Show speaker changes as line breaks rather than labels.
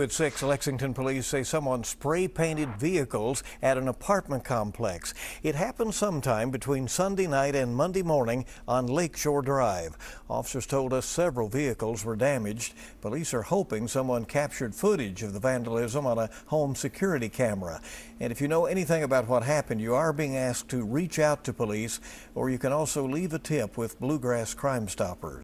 At 6, Lexington police say someone spray-painted vehicles at an apartment complex. It happened sometime between Sunday night and Monday morning on Lakeshore Drive. Officers told us several vehicles were damaged. Police are hoping someone captured footage of the vandalism on a home security camera. And if you know anything about what happened, you are being asked to reach out to police, or you can also leave a tip with Bluegrass Crime Stoppers.